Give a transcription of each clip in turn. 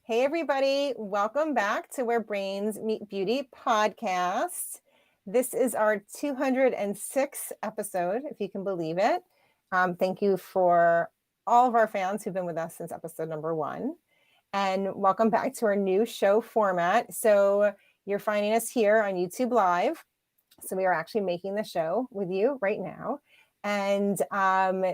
Hey, everybody. Welcome back to Where Brains Meet Beauty podcast. This is our 206th episode, if you can believe it. Thank you for all of our fans who've been with us since episode number 1. And welcome back to our new show format. So you're finding us here on YouTube Live. So we are actually making the show with you right now. And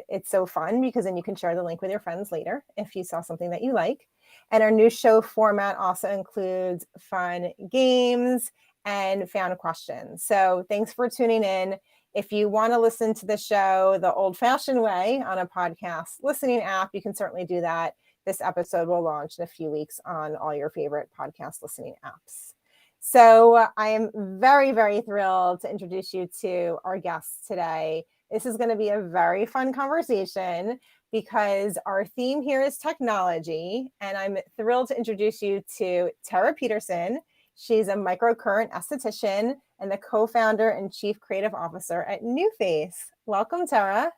it's so fun because then you can share the link with your friends later if you saw something that you like. And our new show format also includes fun games and fan questions. So thanks for tuning in. If you want to listen to the show the old-fashioned way on a podcast listening app, you can certainly do that. This episode will launch in a few weeks on all your favorite podcast listening apps. So I am very, very thrilled to introduce you to our guests today. This is going to be a very fun conversation because our theme here is technology, and I'm thrilled to introduce you to Tera Peterson. She's a microcurrent esthetician and the co-founder and chief creative officer at NuFACE. Welcome, Tera.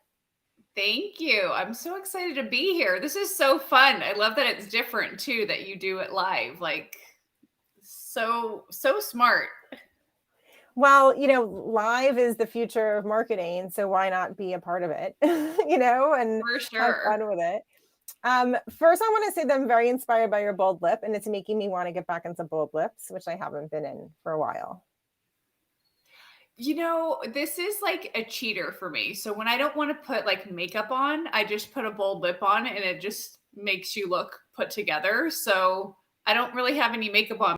Thank you. I'm so excited to be here. This is so fun. I love that it's different too, that you do it live. Like so smart. Well, live is the future of marketing, so why not be a part of it, and For have sure. fun with it. First, I want to say that I'm very inspired by your bold lip, and it's making me want to get back into bold lips, which I haven't been in for a while. This is like a cheater for me. So when I don't want to put like makeup on, I just put a bold lip on and it just makes you look put together. So I don't really have any makeup on,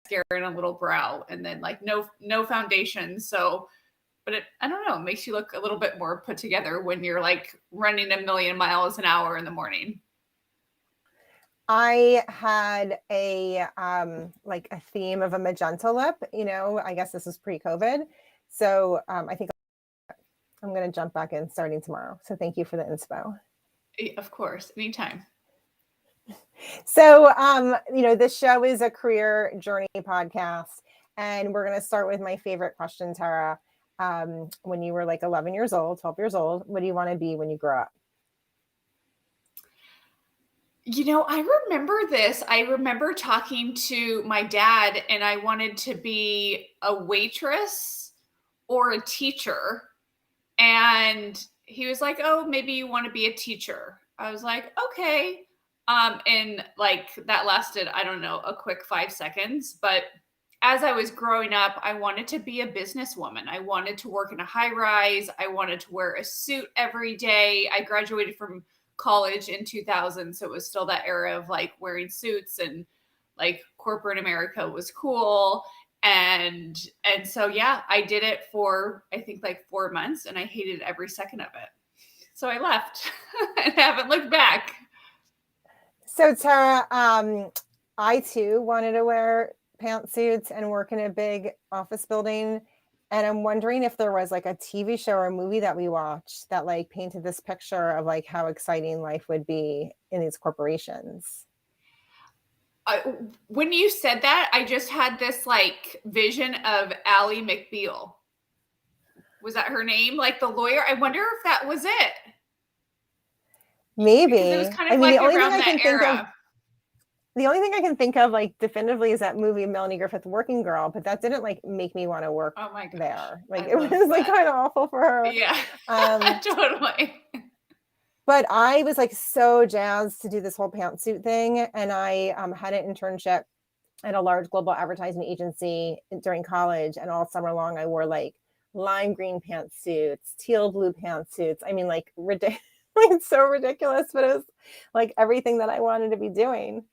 mascara and a little brow, and then like no foundation. So but I don't know, it makes you look a little bit more put together when you're like running a million miles an hour in the morning. I had a theme of a magenta lip, I guess this was pre-COVID. So I think I'm going to jump back in starting tomorrow. So thank you for the inspo. Of course, anytime. So, this show is a career journey podcast, and we're going to start with my favorite question, Tera. When you were like 11 years old, 12 years old, what do you want to be when you grow up? I remember this. I remember talking to my dad, and I wanted to be a waitress or a teacher. And he was like, "Oh, maybe you want to be a teacher." I was like, "Okay." And like that lasted, I don't know, a quick 5 seconds. But as I was growing up, I wanted to be a businesswoman. I wanted to work in a high rise. I wanted to wear a suit every day. I graduated from college in 2000, so it was still that era of like wearing suits, and like corporate America was cool. And so yeah, I did it for I think like 4 months, and I hated every second of it. So I left and haven't looked back. So, Tera, I too wanted to wear pantsuits and work in a big office building. And I'm wondering if there was like a TV show or a movie that we watched that like painted this picture of like how exciting life would be in these corporations. When you said that, I just had this like vision of Ally McBeal. Was that her name? Like the lawyer? I wonder if that was it. Maybe. Because it was kind of the like only around thing I that can think of, era. the only thing I can think of like definitively is that movie Melanie Griffith Working Girl, but that didn't like make me want to work Oh my gosh. there. Like I it was love like that. kind of awful for her. Yeah, totally. But I was like so jazzed to do this whole pantsuit thing. And I had an internship at a large global advertising agency during college. And all summer long, I wore like lime green pantsuits, teal blue pantsuits. I mean, like ridiculous, like so ridiculous, but it was like everything that I wanted to be doing.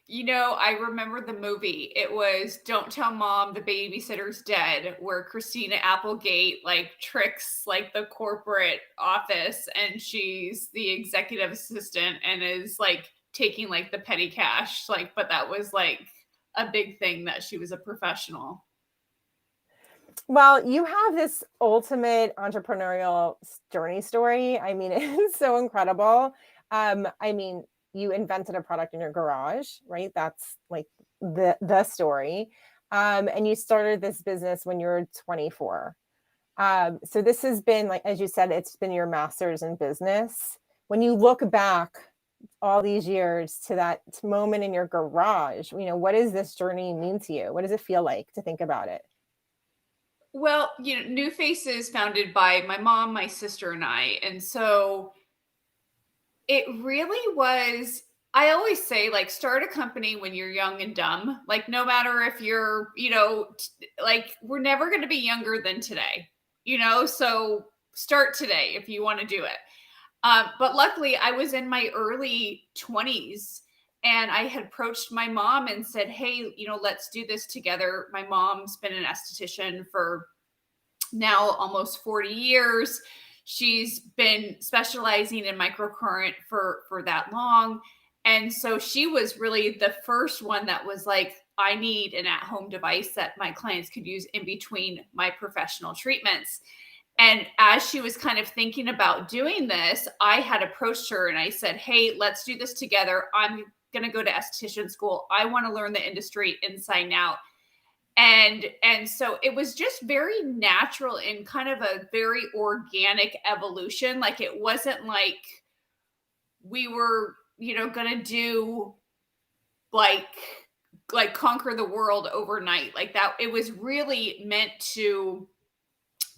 I remember the movie. It was Don't Tell Mom the Babysitter's Dead, where Christina Applegate like tricks like the corporate office, and she's the executive assistant and is like taking like the petty cash. Like, but that was like a big thing that she was a professional. Well, you have this ultimate entrepreneurial journey story. I mean, it's so incredible. You invented a product in your garage, right? That's like the story. And you started this business when you were 24. So this has been, like, as you said, it's been your master's in business. When you look back, all these years to that moment in your garage, what does this journey mean to you? What does it feel like to think about it? Well, NuFACE is founded by my mom, my sister, and I. And so it really was, I always say, like, start a company when you're young and dumb. Like, no matter if you're, like, we're never going to be younger than today, so start today if you want to do it. But luckily, I was in my early 20s and I had approached my mom and said, hey, let's do this together. My mom's been an esthetician for now almost 40 years. She's been specializing in microcurrent for that long. And so she was really the first one that was like, I need an at-home device that my clients could use in between my professional treatments. And as she was kind of thinking about doing this, I had approached her and I said, hey, let's do this together. I'm going to go to esthetician school. I want to learn the industry inside and out. And so it was just very natural and kind of a very organic evolution. Like, it wasn't like we were, going to do like conquer the world overnight like that. It was really meant to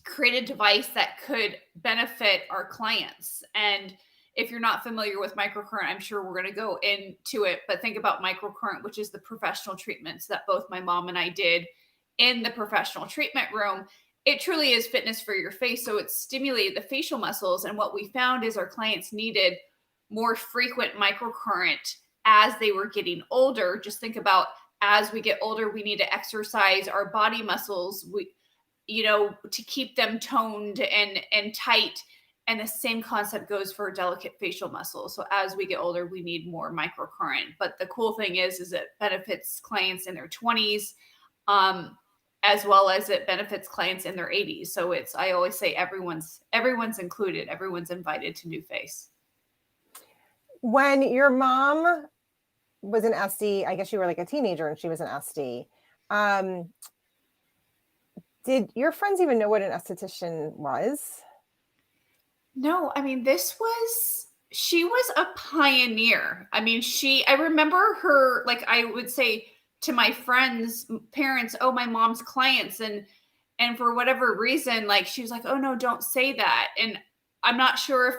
create a device that could benefit our clients. And if you're not familiar with microcurrent, I'm sure we're going to go into it, but think about microcurrent, which is the professional treatments that both my mom and I did in the professional treatment room. It truly is fitness for your face. So it stimulated the facial muscles. And what we found is our clients needed more frequent microcurrent as they were getting older. Just think about, as we get older, we need to exercise our body muscles, to keep them toned and tight. And the same concept goes for delicate facial muscles. So as we get older, we need more microcurrent. But the cool thing is it benefits clients in their 20s, as well as it benefits clients in their 80s. So I always say everyone's included, everyone's invited to NuFACE. When your mom was an SD, I guess you were like a teenager and she was an SD. Did your friends even know what an esthetician was? No, I mean, she was a pioneer. I mean, I remember her, like, I would say to my friends' parents, oh, my mom's clients. And for whatever reason, like, she was like, oh no, don't say that. And I'm not sure if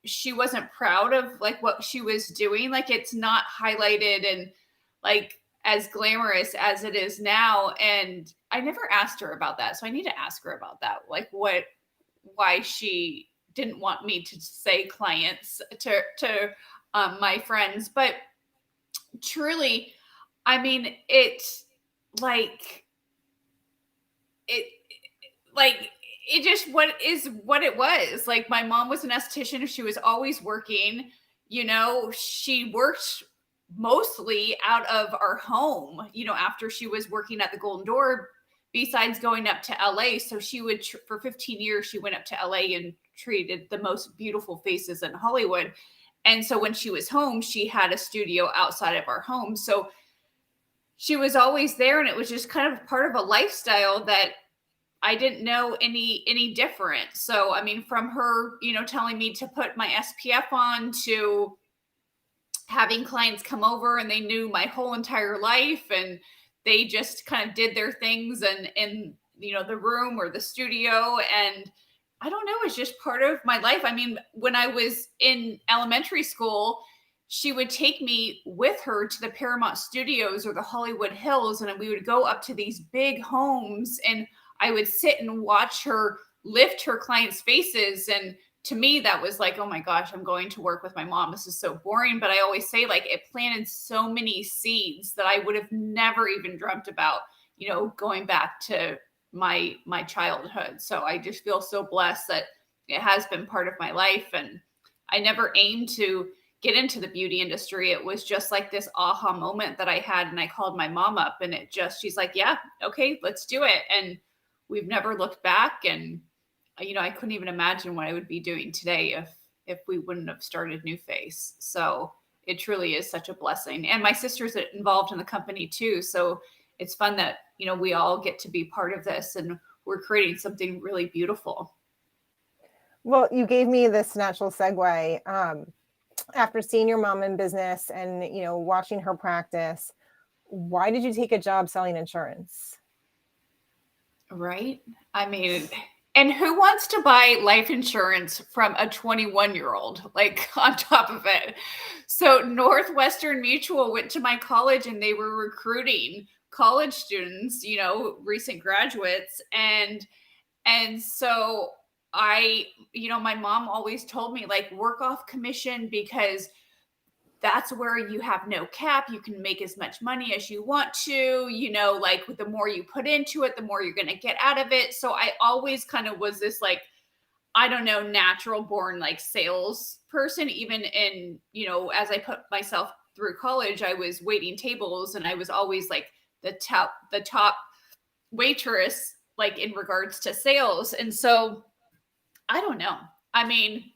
she wasn't proud of like what she was doing. Like, it's not highlighted and like as glamorous as it is now. And I never asked her about that. So I need to ask her about that. Like, why she didn't want me to say clients to my friends. But truly, I mean, it just what it was. Like, my mom was an esthetician. She was always working. She worked mostly out of our home, after she was working at the Golden Door, besides going up to LA. So she would, for 15 years, she went up to LA and treated the most beautiful faces in Hollywood. And so when she was home, she had a studio outside of our home. So she was always there, and it was just kind of part of a lifestyle that I didn't know any different. So, I mean, from her, telling me to put my SPF on, to having clients come over and they knew my whole entire life and they just kind of did their things in the room or the studio. And I don't know, it's just part of my life. I mean, when I was in elementary school, she would take me with her to the Paramount Studios or the Hollywood Hills, and we would go up to these big homes, and I would sit and watch her lift her clients' faces. And to me, that was like, oh my gosh, I'm going to work with my mom. This is so boring. But I always say, like, it planted so many seeds that I would have never even dreamt about, going back to my childhood. So I just feel so blessed that it has been part of my life. And I never aimed to get into the beauty industry. It was just like this aha moment that I had. And I called my mom up, and she's like, yeah, okay, let's do it. And we've never looked back. And I couldn't even imagine what I would be doing today if we wouldn't have started NuFACE. So it truly is such a blessing. And my sister's involved in the company too. So it's fun that, we all get to be part of this, and we're creating something really beautiful. Well, you gave me this natural segue. after seeing your mom in business and, watching her practice, why did you take a job selling insurance? Right? I mean, and who wants to buy life insurance from a 21-year-old, like on top of it? So Northwestern Mutual went to my college and they were recruiting college students, recent graduates. And so my mom always told me, like, work off commission, because that's where you have no cap. You can make as much money as you want to, like the more you put into it, the more you're going to get out of it. So I always kind of was this, like, I don't know, natural born like sales person. Even in, as I put myself through college, I was waiting tables and I was always like the top waitress, like in regards to sales. And so I don't know. I mean,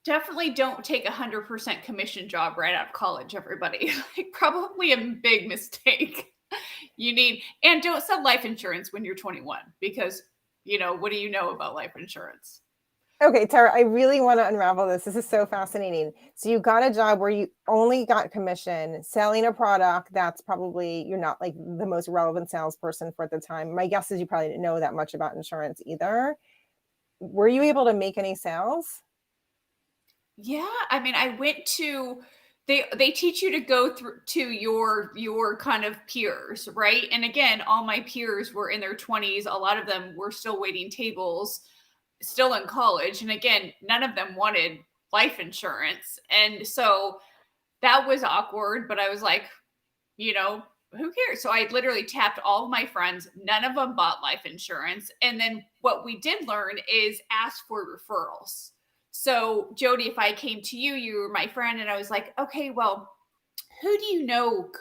definitely don't take 100% commission job right out of college, everybody. Like, probably a big mistake. And don't sell life insurance when you're 21, because, what do you know about life insurance? Okay, Tara, I really want to unravel this. This is so fascinating. So you got a job where you only got commission selling a product that's probably, you're not like the most relevant salesperson for at the time. My guess is you probably didn't know that much about insurance either. Were you able to make any sales? Yeah, I mean, I went to they teach you to go through to your kind of peers, right? And again, all my peers were in their 20s. A lot of them were still waiting tables, still in college. And again, none of them wanted life insurance. And so that was awkward, but I was like, who cares? So I literally tapped all of my friends. None of them bought life insurance. And then what we did learn is ask for referrals. So Jody, if I came to you, you were my friend, and I was like, okay, well, who do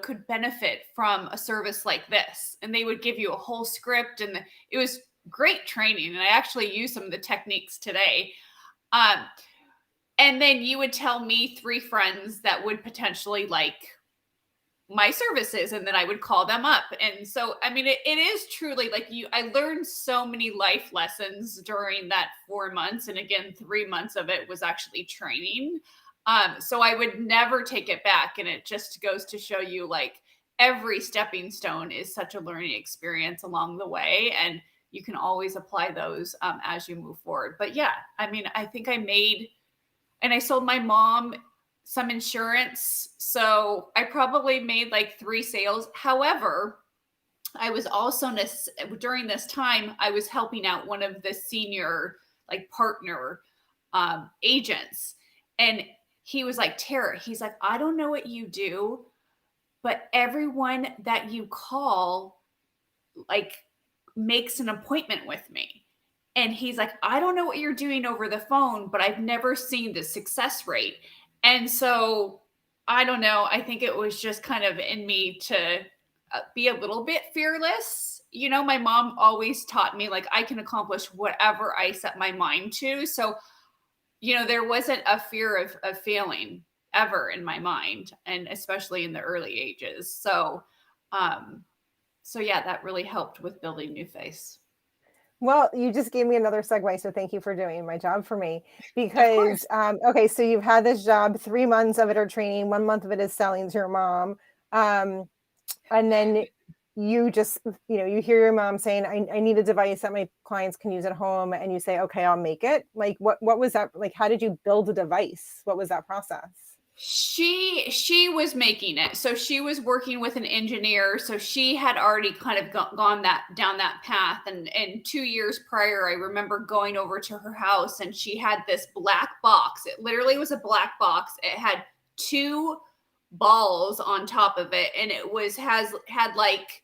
could benefit from a service like this? And they would give you a whole script, and it was great training. And I actually use some of the techniques today. And then you would tell me 3 friends that would potentially like my services, and then I would call them up. And so, I mean, it is truly like I learned so many life lessons during that 4 months. And again, 3 months of it was actually training. So I would never take it back. And it just goes to show you, like, every stepping stone is such a learning experience along the way. And you can always apply those as you move forward. But yeah, I mean, I think I sold my mom some insurance. So I probably made like 3 sales. However, I was also, during this time, I was helping out one of the senior, like, partner agents. And he was like, Tara, he's like, I don't know what you do, but everyone that you call, like, makes an appointment with me. And he's like, I don't know what you're doing over the phone, but I've never seen the success rate. And so, I don't know. I think it was just kind of in me to be a little bit fearless. My mom always taught me, like, I can accomplish whatever I set my mind to. So, there wasn't a fear of failing ever in my mind, and especially in the early ages. So yeah, that really helped with building NuFACE. Well, you just gave me another segue, so thank you for doing my job for me. Of course. Because, okay, so you've had this job, 3 months of it are training, 1 month of it is selling to your mom. And then you just, you hear your mom saying, I need a device that my clients can use at home. And you say, okay, I'll make it. Like, what was that? Like, how did you build a device? What was that process? She was making it. So she was working with an engineer. So she had already kind of gone down that path. And 2 years prior, I remember going over to her house, and she had this black box. It literally was a black box. It had 2 balls on top of it, and it had like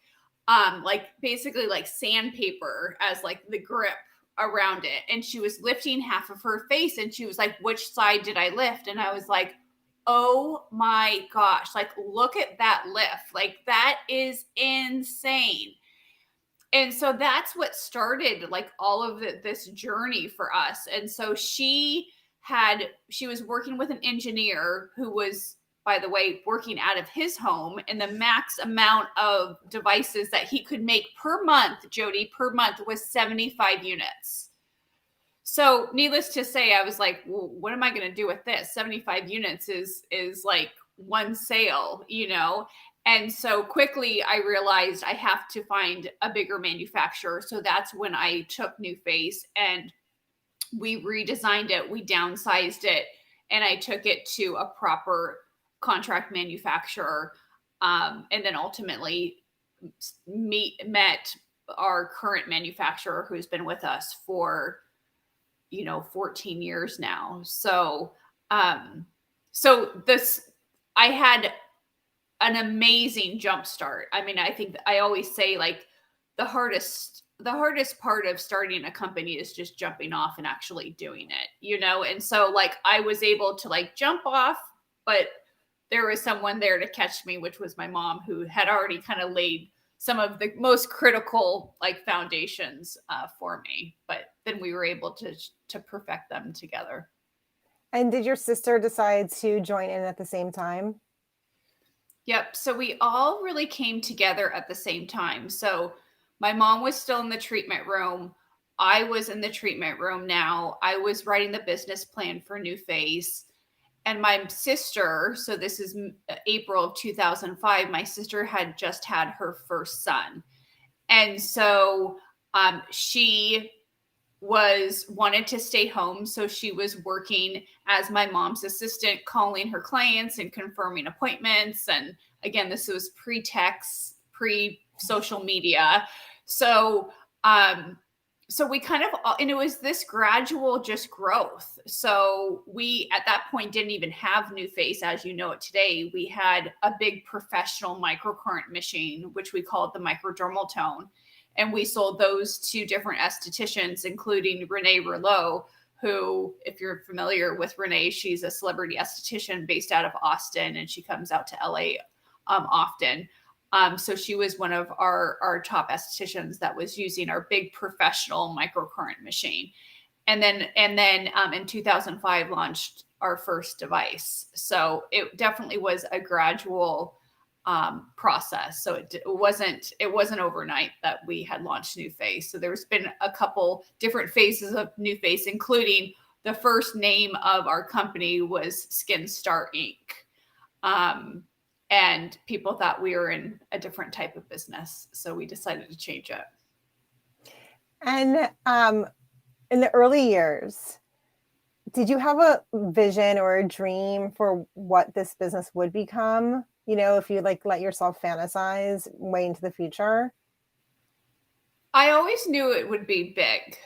basically like sandpaper as like the grip around it. And she was lifting half of her face, and she was like, which side did I lift? And I was like, oh my gosh, like, look at that lift. Like, that is insane. And so that's what started, like, all of this journey for us. And so she was working with an engineer who was, by the way, working out of his home, and the max amount of devices that he could make per month, Jody, per month, was 75 units. So needless to say, I was like, well, what am I going to do with this? 75 units is like one sale, you know? And so quickly I realized I have to find a bigger manufacturer. So that's when I took NuFACE and we redesigned it, we downsized it, and I took it to a proper contract manufacturer. And then ultimately met our current manufacturer who's been with us for 14 years now. So this, I had an amazing jump start. I mean, I think I always say like the hardest part of starting a company is just jumping off and actually doing it, And so like I was able to like jump off, but there was someone there to catch me, which was my mom, who had already kind of laid some of the most critical like foundations for me. But then we were able to perfect them together. And did your sister decide to join in at the same time? Yep. So we all really came together at the same time. So my mom was still in the treatment room. I was in the treatment room now. I was writing the business plan for NuFACE. And my sister, so this is April of 2005, my sister had just had her first son. And so she wanted to stay home. So she was working as my mom's assistant, calling her clients and confirming appointments. And again, this was pre-text, pre-social media. So we kind of, and it was this gradual just growth. So we, at that point, didn't even have NuFACE as you know it today. We had a big professional microcurrent machine, which we called the microdermal tone. And we sold those to different estheticians, including Renee Rouleau, who, if you're familiar with Renee, she's a celebrity esthetician based out of Austin, and she comes out to LA often. So she was one of our top estheticians that was using our big professional microcurrent machine. And then in 2005 launched our first device. So it definitely was a gradual process. So it wasn't overnight that we had launched NuFACE. So there's been a couple different phases of NuFACE, including the first name of our company was Skin Star Inc. And people thought we were in a different type of business. So we decided to change it. And in the early years, did you have a vision or a dream for what this business would become? If you like let yourself fantasize way into the future? I always knew it would be big.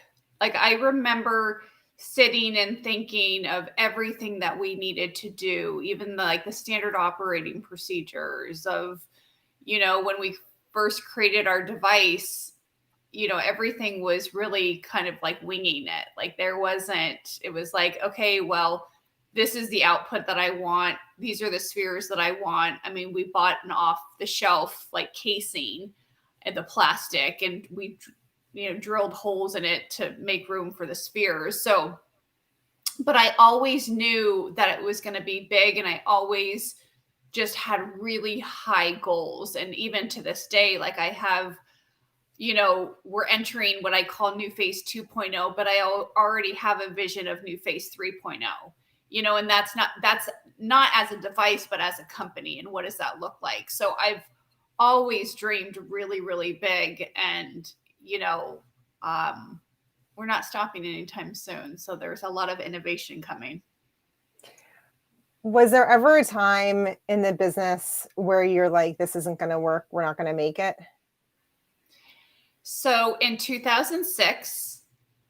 Like I remember sitting and thinking of everything that we needed to do, even the standard operating procedures of, when we first created our device, everything was really kind of like winging it. Like it was like, okay, well, this is the output that I want. These are the spheres that I want. I mean, we bought an off the shelf like casing and the plastic, and we drilled holes in it to make room for the spheres. So, but I always knew that it was going to be big, and I always just had really high goals. And even to this day, like I have, we're entering what I call NuFACE 2.0, but I already have a vision of NuFACE 3.0, and that's not as a device, but as a company. And what does that look like? So I've always dreamed really, really big, and, we're not stopping anytime soon. So there's a lot of innovation coming. Was there ever a time in the business where you're like, this isn't going to work, we're not going to make it? So in 2006,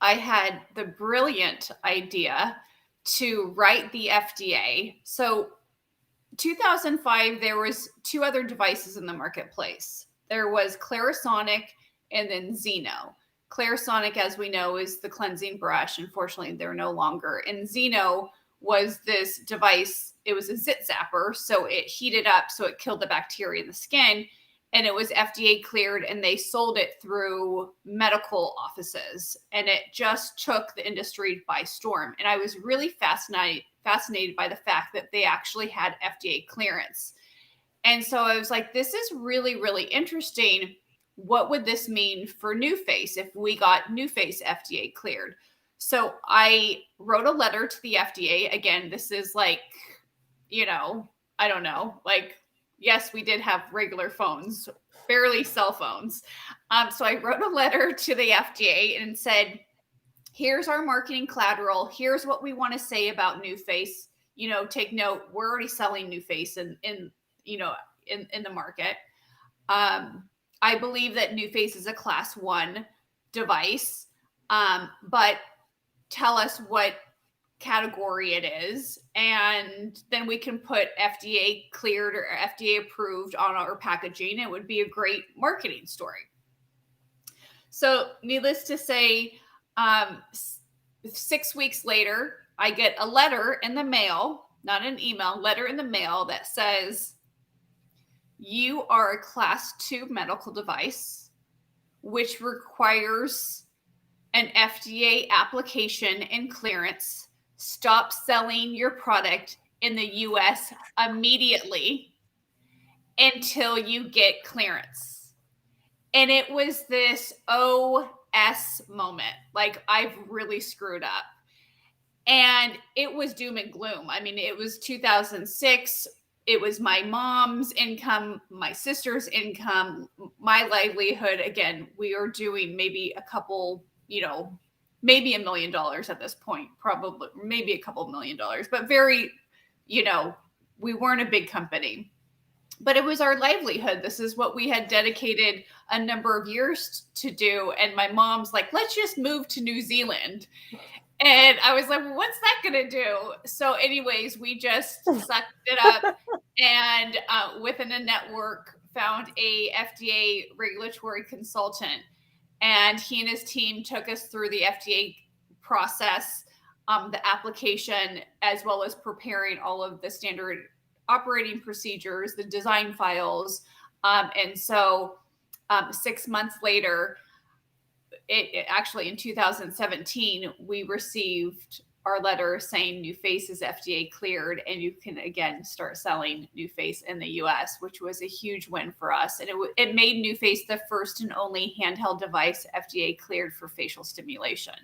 I had the brilliant idea to write the FDA. So 2005, there was two other devices in the marketplace. There was Clarisonic and then Xeno. Clarisonic, as we know, is the cleansing brush. Unfortunately, they're no longer. And Xeno was this device. It was a zit zapper. So it heated up, so it killed the bacteria in the skin. And it was FDA cleared, and they sold it through medical offices. And it just took the industry by storm. And I was really fascinated by the fact that they actually had FDA clearance. And so I was like, this is really, really interesting. What would this mean for NuFACE if we got NuFACE FDA cleared? So I wrote a letter to the FDA. Again, this is like, I don't know, like, yes, we did have regular phones, barely cell phones. So I wrote a letter to the FDA and said, here's our marketing collateral. Here's what we want to say about NuFACE. Take note, we're already selling NuFACE in the market. I believe that NuFACE is a class 1 device, but tell us what category it is, and then we can put FDA cleared or FDA approved on our packaging. It would be a great marketing story. So needless to say, 6 weeks later, I get a letter in the mail, not an email, letter in the mail that says, you are a class 2 medical device, which requires an FDA application and clearance. Stop selling your product in the US immediately until you get clearance. And it was this OS moment. Like, I've really screwed up. And it was doom and gloom. I mean, it was 2006. It was my mom's income, my sister's income, my livelihood. Again, we are doing maybe a couple, maybe $1 million at this point, probably maybe a couple $1 million, but very, we weren't a big company, but it was our livelihood. This is what we had dedicated a number of years to do. And my mom's like, let's just move to New Zealand. And I was like, well, what's that going to do? So anyways, we just sucked it up and within a network found a FDA regulatory consultant. And he and his team took us through the FDA process, the application, as well as preparing all of the standard operating procedures, the design files. And so 6 months later, it actually in 2017, we received our letter saying NuFACE is FDA cleared, and you can again start selling NuFACE in the US, which was a huge win for us. And it made NuFACE the first and only handheld device FDA cleared for facial stimulation.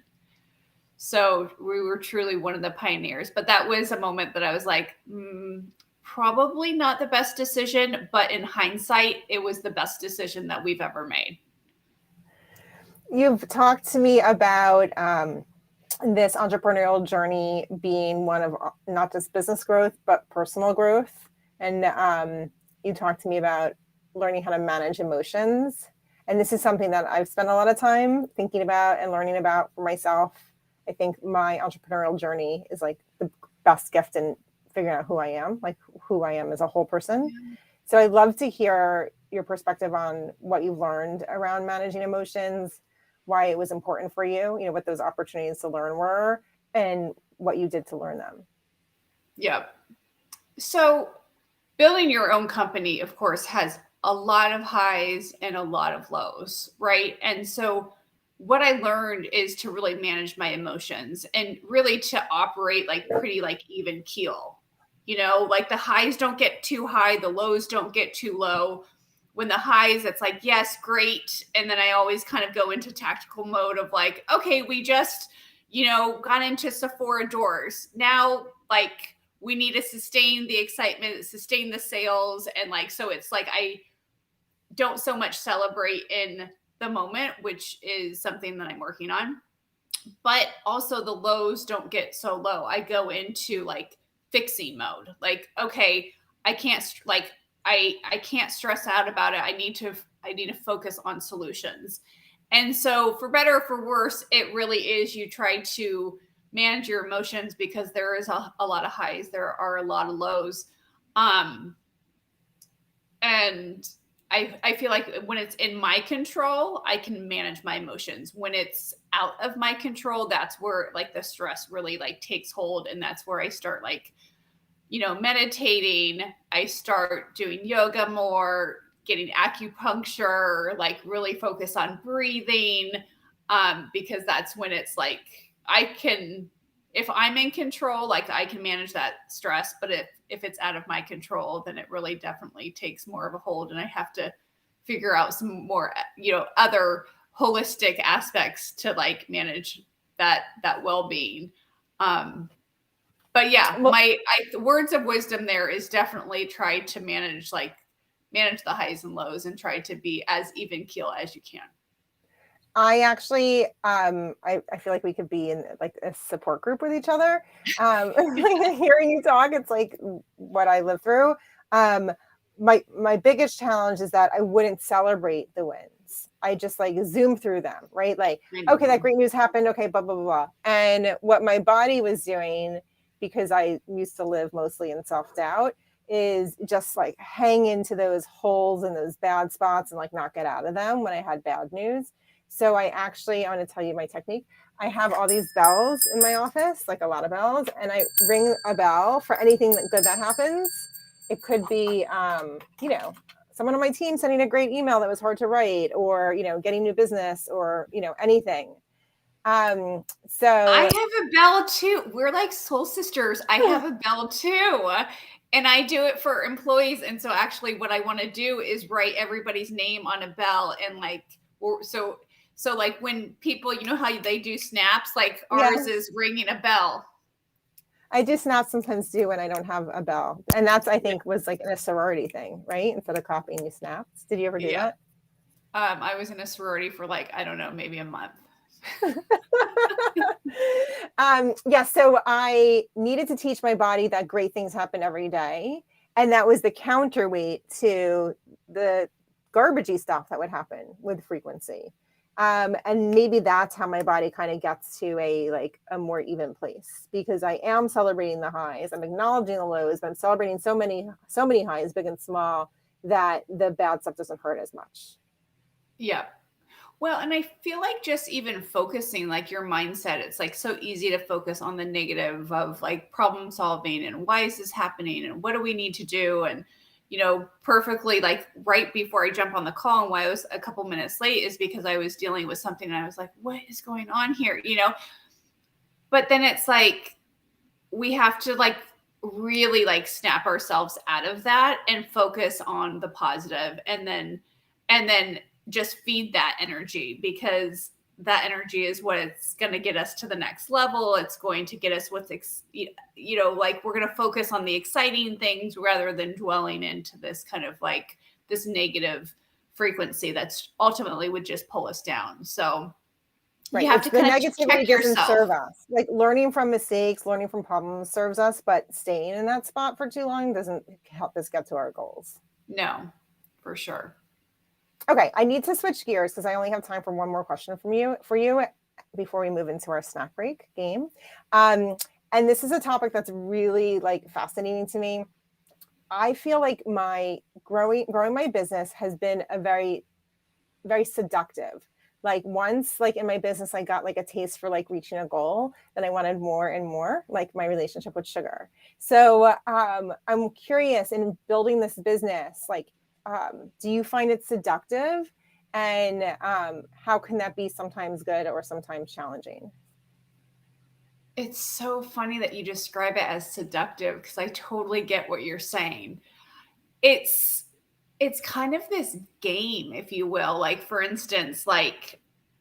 So we were truly one of the pioneers. But that was a moment that I was like, probably not the best decision, but in hindsight, it was the best decision that we've ever made. You've talked to me about this entrepreneurial journey being one of not just business growth, but personal growth. And you talked to me about learning how to manage emotions. And this is something that I've spent a lot of time thinking about and learning about for myself. I think my entrepreneurial journey is like the best gift in figuring out who I am, like who I am as a whole person. Yeah. So I'd love to hear your perspective on what you've learned around managing emotions, why it was important for you, what those opportunities to learn were, and what you did to learn them. Yeah. So building your own company, of course, has a lot of highs and a lot of lows, right? And so what I learned is to really manage my emotions and really to operate like pretty like even keel, like the highs don't get too high, the lows don't get too low. When the highs, it's like, yes, great. And then I always kind of go into tactical mode of like, okay, we just, got into Sephora doors. Now, like, we need to sustain the excitement, sustain the sales. And like, so it's like, I don't so much celebrate in the moment, which is something that I'm working on. But also the lows don't get so low. I go into like fixing mode. Like, okay, I can't stress out about it. I need to focus on solutions. And so for better or for worse, it really is, you try to manage your emotions because there is a lot of highs. There are a lot of lows. And I feel like when it's in my control, I can manage my emotions. When it's out of my control, that's where like the stress really like takes hold. And that's where I start like, meditating. I start doing yoga more, getting acupuncture, like really focus on breathing. Because that's when it's like, if I'm in control, like I can manage that stress, but if it's out of my control, then it really definitely takes more of a hold. And I have to figure out some more, other holistic aspects to like manage that well-being. But yeah, Well, the words of wisdom there is definitely try to manage the highs and lows and try to be as even keel as you can. I actually, I feel like we could be in like a support group with each other. Hearing you talk, it's like what I live through. My biggest challenge is that I wouldn't celebrate the wins. I just like zoom through them, right? Like, okay, that great news happened. Okay, blah, blah, blah, blah. And what my body was doing, because I used to live mostly in self-doubt, is just like hang into those holes and those bad spots and like not get out of them when I had bad news. So I want to tell you my technique. I have all these bells in my office, like a lot of bells, and I ring a bell for anything good that happens. It could be, someone on my team sending a great email that was hard to write, or, getting new business, or, anything. So I have a bell too. We're like soul sisters. I have a bell too. And I do it for employees. And so actually what I want to do is write everybody's name on a bell, and so like when people, how they do snaps, like ours is ringing a bell. I do snaps sometimes too when I don't have a bell. And that's, I think, was like a sorority thing, right? Instead of copying, you snaps. Did you ever do that? I was in a sorority for like, I don't know, maybe a month. So I needed to teach my body that great things happen every day. And that was the counterweight to the garbagey stuff that would happen with frequency. And maybe that's how my body kind of gets to a more even place, because I am celebrating the highs, I'm acknowledging the lows, but I'm celebrating so many highs, big and small, that the bad stuff doesn't hurt as much. Yeah. Well, and I feel like just even focusing, like your mindset, it's like so easy to focus on the negative of like problem solving and why is this happening and what do we need to do? And, perfectly like right before I jump on the call, and why I was a couple minutes late is because I was dealing with something and I was like, what is going on here? But then it's like, we have to like really like snap ourselves out of that and focus on the positive, and then just feed that energy, because that energy is what it's going to get us to the next level. It's going to get us what's, like we're going to focus on the exciting things rather than dwelling into this kind of like this negative frequency that's ultimately would just pull us down. So you have to kind of check yourself. Serve us. Like learning from mistakes, learning from problems serves us, but staying in that spot for too long doesn't help us get to our goals. No, for sure. Okay, I need to switch gears because I only have time for one more question for you before we move into our snack break game. And this is a topic that's really like fascinating to me. I feel like my growing my business has been a very, very seductive. Like once like in my business, I got like a taste for like reaching a goal, then I wanted more and more, like my relationship with sugar. So I'm curious, in building this business, like, do you find it seductive, and how can that be sometimes good or sometimes challenging? It's so funny that you describe it as seductive, because I totally get what you're saying. It's kind of this game, if you will. Like for instance, like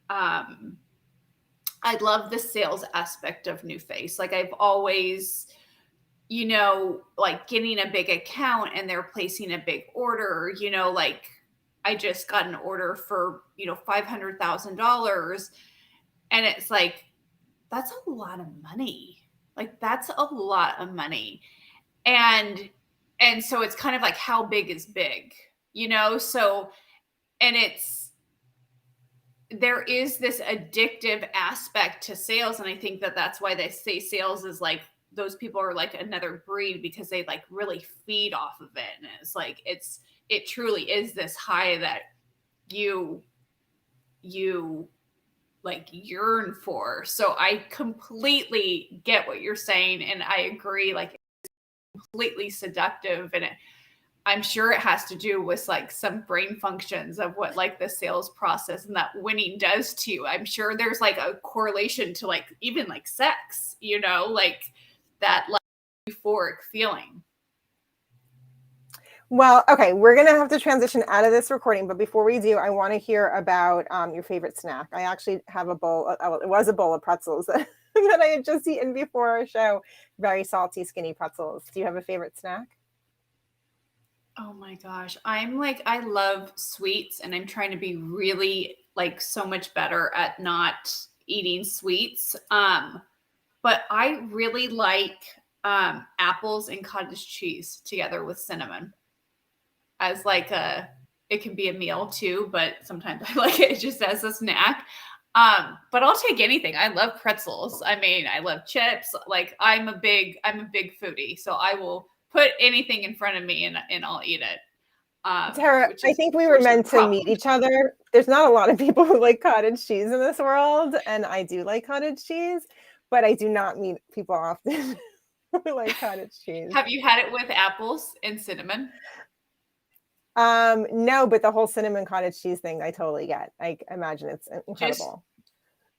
I love the sales aspect of NuFACE. Like I've always, like getting a big account and they're placing a big order, like I just got an order for, $500,000. And it's like, that's a lot of money. Like that's a lot of money. And so it's kind of like, how big is big, So, and there is this addictive aspect to sales. And I think that that's why they say sales is like, those people are like another breed, because they like really feed off of it. And it's like, it truly is this high that you like yearn for. So I completely get what you're saying. And I agree, like it's completely seductive. And I'm sure it has to do with like some brain functions of what like the sales process and that winning does to you. I'm sure there's like a correlation to like even like sex, like that like euphoric feeling. Well, okay, we're going to have to transition out of this recording, but before we do, I want to hear about your favorite snack. I actually have a bowl, it was a bowl of pretzels that I had just eaten before our show. Very salty, skinny pretzels. Do you have a favorite snack? Oh my gosh. I love sweets, and I'm trying to be really like so much better at not eating sweets. But I really like apples and cottage cheese together with cinnamon as like it can be a meal too, but sometimes I like it just as a snack. But I'll take anything. I love pretzels. I mean, I love chips. Like I'm a big foodie, so I will put anything in front of me and I'll eat it. Tara, Which I is think we of were course your meant to problem. meet each other. There's not a lot of people who like cottage cheese in this world, and I do like cottage cheese, but I do not meet people often who like cottage cheese. Have you had it with apples and cinnamon? No, but the whole cinnamon cottage cheese thing, I totally get. I imagine it's Just incredible.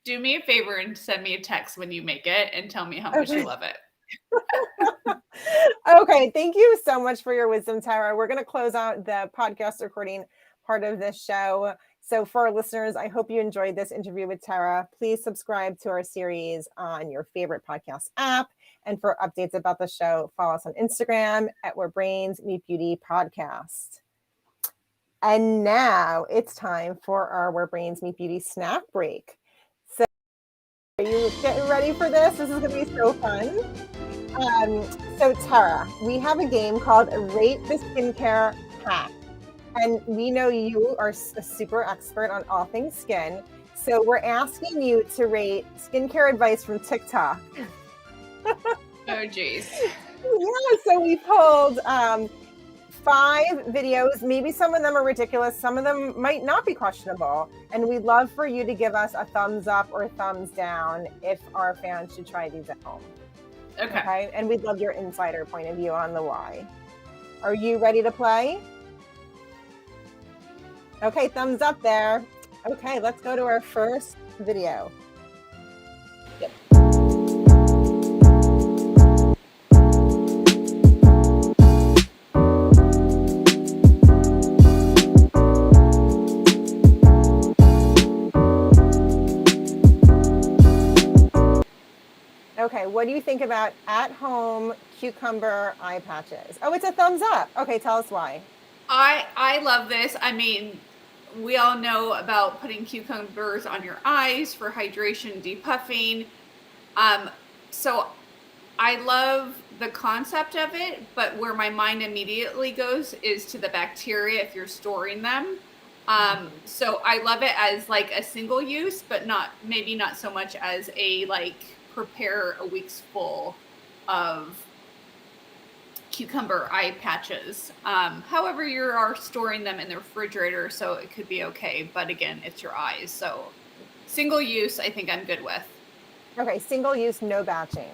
do me a favor and send me a text when you make it and tell me how much you Okay. love it. Okay, thank you so much for your wisdom, Tara. We're going to close out the podcast recording part of this show. So for our listeners, I hope you enjoyed this interview with Tara. Please subscribe to our series on your favorite podcast app. And for updates about the show, follow us on Instagram at Where Brains Meet Beauty podcast. And now it's time for our Where Brains Meet Beauty snack break. So are you getting ready for this? This is going to be so fun. So Tara, we have a game called Rate the Skincare Hack. And we know you are a super expert on all things skin. So we're asking you to rate skincare advice from TikTok. Oh, geez. Yeah, so we pulled 5 videos. Maybe some of them are ridiculous. Some of them might not be questionable. And we'd love for you to give us a thumbs up or thumbs down if our fans should try these at home. Okay. And we'd love your insider point of view on the why. Are you ready to play? Okay, thumbs up there. Okay, let's go to our first video. Yep. Okay, what do you think about at-home cucumber eye patches? Oh, it's a thumbs up. Okay, tell us why. I love this. I mean, we all know about putting cucumbers on your eyes for hydration, depuffing. So I love the concept of it, but where my mind immediately goes is to the bacteria if you're storing them. So I love it as like a single use, but maybe not so much as a like prepare a week's full of cucumber eye patches. However, you are storing them in the refrigerator, so it could be okay. But again, it's your eyes. So single use, I think I'm good with. Okay, single use, no batching.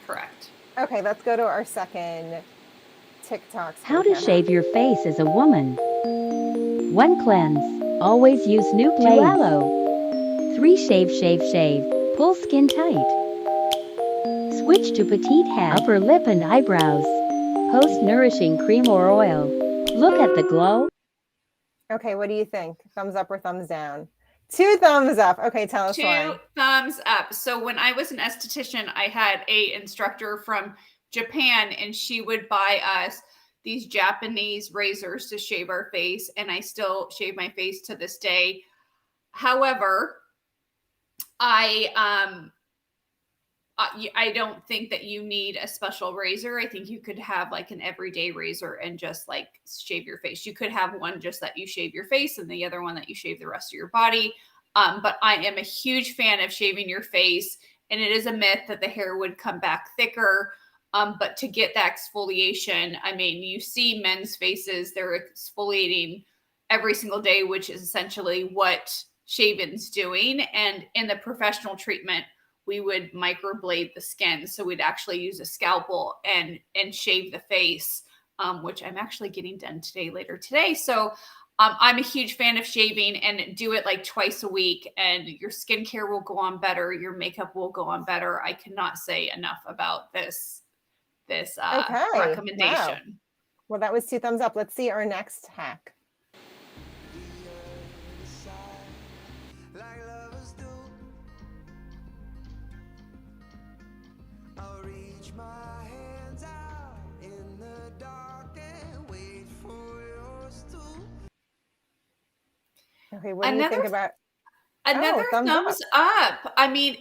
Correct. Okay, let's go to our second TikTok. How to shave your face as a woman. 1. Cleanse. Always use NuFACE. 2. Aloe. 3. Shave. Pull skin tight. Switch to petite head, upper lip and eyebrows. Post nourishing cream or oil. Look at the glow. Okay, what do you think? Thumbs up or thumbs down? 2 thumbs up. Okay, tell us why. 2 thumbs up. So when I was an esthetician, I had a instructor from Japan, and she would buy us these Japanese razors to shave our face, and I still shave my face to this day. However, I don't think that you need a special razor. I think you could have like an everyday razor and just like shave your face. You could have one just that you shave your face and the other one that you shave the rest of your body. But I am a huge fan of shaving your face. And it is a myth that the hair would come back thicker. But to get that exfoliation, I mean, you see men's faces, they're exfoliating every single day, which is essentially what shaving's doing. And in the professional treatment, we would microblade the skin. So we'd actually use a scalpel and shave the face, which I'm actually getting done later today. So I'm a huge fan of shaving, and do it like twice a week, and your skincare will go on better. Your makeup will go on better. I cannot say enough about this recommendation. Well, that was 2 thumbs up. Let's see our next hack. Okay, what do you think about? Another thumbs thumbs up. I mean,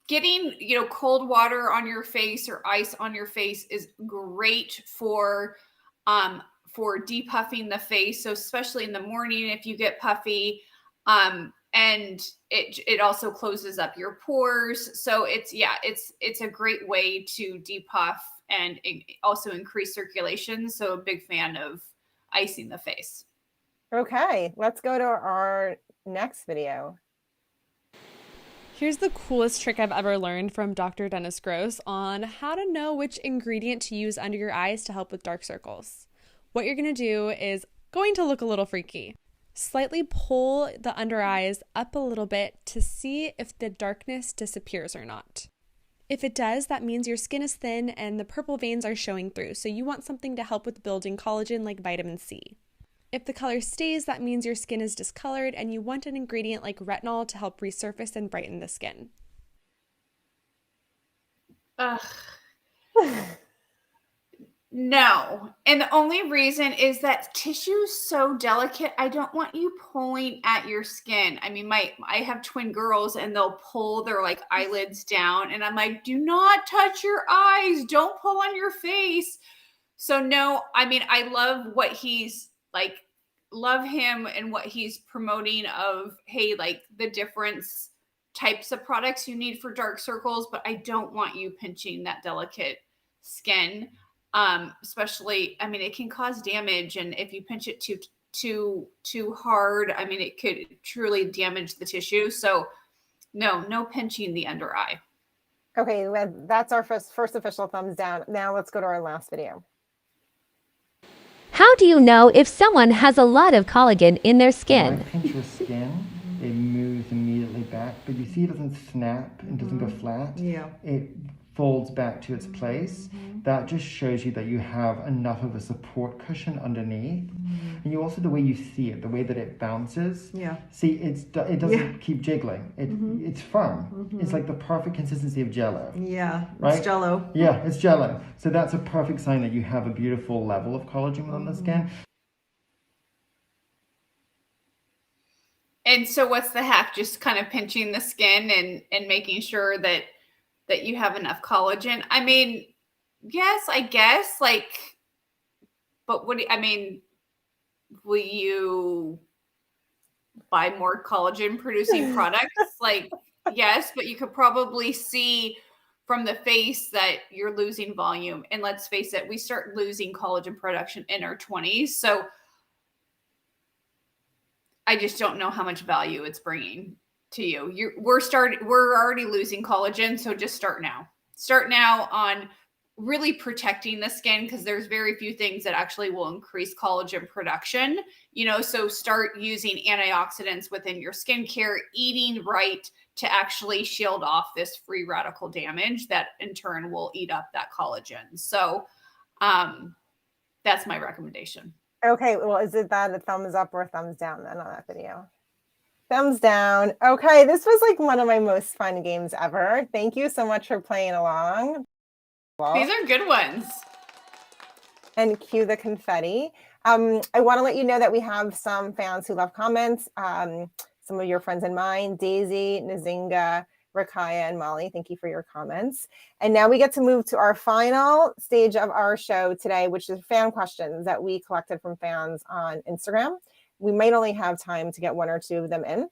getting, cold water on your face or ice on your face is great for depuffing the face. So especially in the morning, if you get puffy, and it also closes up your pores. So it's a great way to depuff and also increase circulation. So a big fan of icing the face. Okay, let's go to our next video. Here's the coolest trick I've ever learned from Dr. Dennis Gross on how to know which ingredient to use under your eyes to help with dark circles. What you're going to do is going to look a little freaky. Slightly pull the under eyes up a little bit to see if the darkness disappears or not. If it does, that means your skin is thin and the purple veins are showing through, so you want something to help with building collagen like vitamin C. If the color stays, that means your skin is discolored and you want an ingredient like retinol to help resurface and brighten the skin. Ugh. No. And the only reason is that tissue is so delicate. I don't want you pulling at your skin. I mean, I have twin girls and they'll pull their like eyelids down and I'm like, do not touch your eyes. Don't pull on your face. So no, I mean, I love what he's like, love him and what he's promoting of, hey, like the difference types of products you need for dark circles, but I don't want you pinching that delicate skin. Especially, I mean, it can cause damage. And if you pinch it too hard, I mean, it could truly damage the tissue. So no pinching the under eye. Okay, that's our first official thumbs down. Now let's go to our last video. How do you know if someone has a lot of collagen in their skin? When I pinch your skin, it moves immediately back, but you see it doesn't snap and doesn't go flat. Yeah. It folds back to its place. That just shows you that you have enough of a support cushion underneath. And you also, the way you see it, the way that it bounces. Yeah. See, it doesn't keep jiggling. It's firm. It's like the perfect consistency of Jell-O. Yeah, Right? it's Jell-O. Yeah, it's Jell-O. So that's a perfect sign that you have a beautiful level of collagen within the skin. And so what's the hack? Just kind of pinching the skin and making sure that you have enough collagen. I mean, yes, I guess, like, but will you buy more collagen producing products? Like, yes, but you could probably see from the face that you're losing volume. And let's face it, we start losing collagen production in our 20s. So I just don't know how much value it's bringing to you. We're already losing collagen. So just start now. Start now on really protecting the skin, because there's very few things that actually will increase collagen production, so start using antioxidants within your skincare, eating right to actually shield off this free radical damage that in turn will eat up that collagen. So that's my recommendation. Okay, well, is it that a thumbs up or a thumbs down then on that video? Thumbs down. Okay, this was like one of my most fun games ever. Thank you so much for playing along. These are good ones. And cue the confetti. I want to let you know that we have some fans who love comments. Some of your friends and mine, Daisy, Nzinga, Rakaya, and Molly. Thank you for your comments. And now we get to move to our final stage of our show today, which is fan questions that we collected from fans on Instagram. We might only have time to get one or two of them in.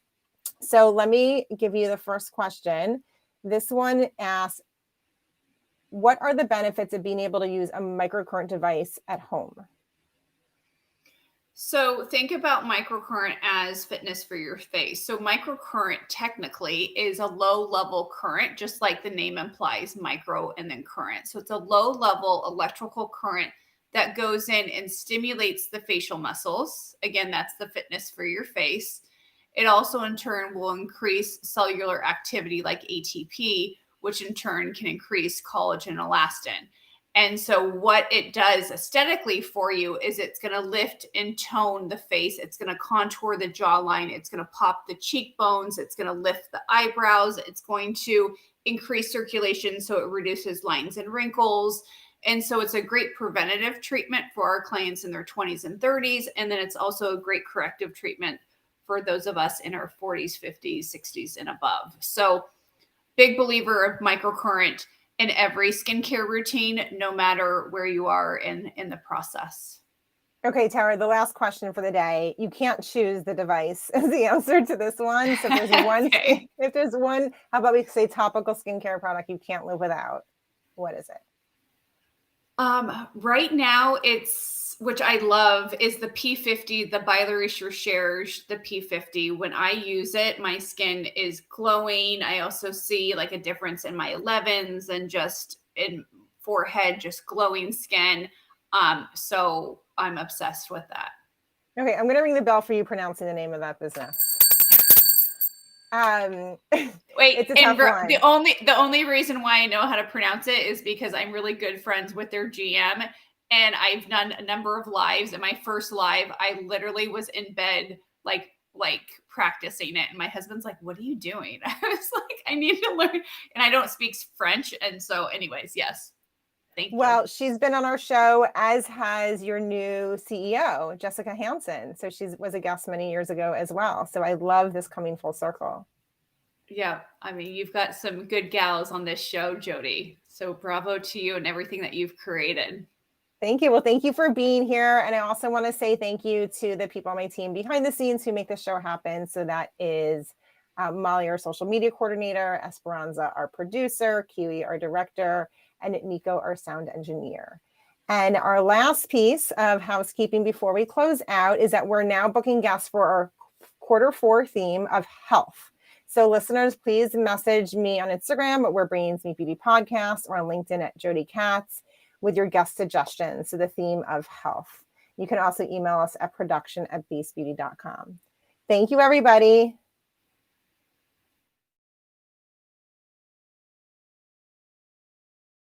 So let me give you the first question. This one asks, what are the benefits of being able to use a microcurrent device at home? So think about microcurrent as fitness for your face. So microcurrent technically is a low level current, just like the name implies, micro and then current. So it's a low level electrical current that goes in and stimulates the facial muscles. Again, that's the fitness for your face. It also in turn will increase cellular activity like ATP, which in turn can increase collagen and elastin. And so what it does aesthetically for you is it's going to lift and tone the face. It's going to contour the jawline. It's going to pop the cheekbones. It's going to lift the eyebrows. It's going to increase circulation so it reduces lines and wrinkles. And so it's a great preventative treatment for our clients in their 20s and 30s. And then it's also a great corrective treatment for those of us in our 40s, 50s, 60s, and above. So big believer of microcurrent in every skincare routine, no matter where you are in the process. Okay, Tara, the last question for the day. You can't choose the device as the answer to this one. So if there's one, Okay. if there's one, how about we say topical skincare product you can't live without? What is it? Right now which I love, is the P50, the Biolerish Recherche, the P50. When I use it, my skin is glowing. I also see like a difference in my 11s and just in forehead, just glowing skin. So I'm obsessed with that. Okay, I'm going to ring the bell for you pronouncing the name of that business. Wait, it's a tough one. The only reason why I know how to pronounce it is because I'm really good friends with their GM, and I've done a number of lives. And my first live, I literally was in bed, like practicing it. And my husband's like, "What are you doing?" I was like, "I need to learn," and I don't speak French. And so anyways, yes. Thank you. Well, she's been on our show, as has your new CEO, Jessica Hansen. So she was a guest many years ago as well. So I love this coming full circle. Yeah. I mean, you've got some good gals on this show, Jody. So bravo to you and everything that you've created. Thank you. Well, thank you for being here. And I also want to say thank you to the people on my team behind the scenes who make this show happen. So that is Molly, our social media coordinator, Esperanza, our producer, Kiwi, our director, and Nico, our sound engineer. And our last piece of housekeeping before we close out is that we're now booking guests for our Q4 theme of health. So listeners, please message me on Instagram at Where Brains Meet Beauty Podcast, or on LinkedIn at Jody Katz with your guest suggestions. So the theme of health. You can also email us at production@basebeauty.com. Thank you, everybody.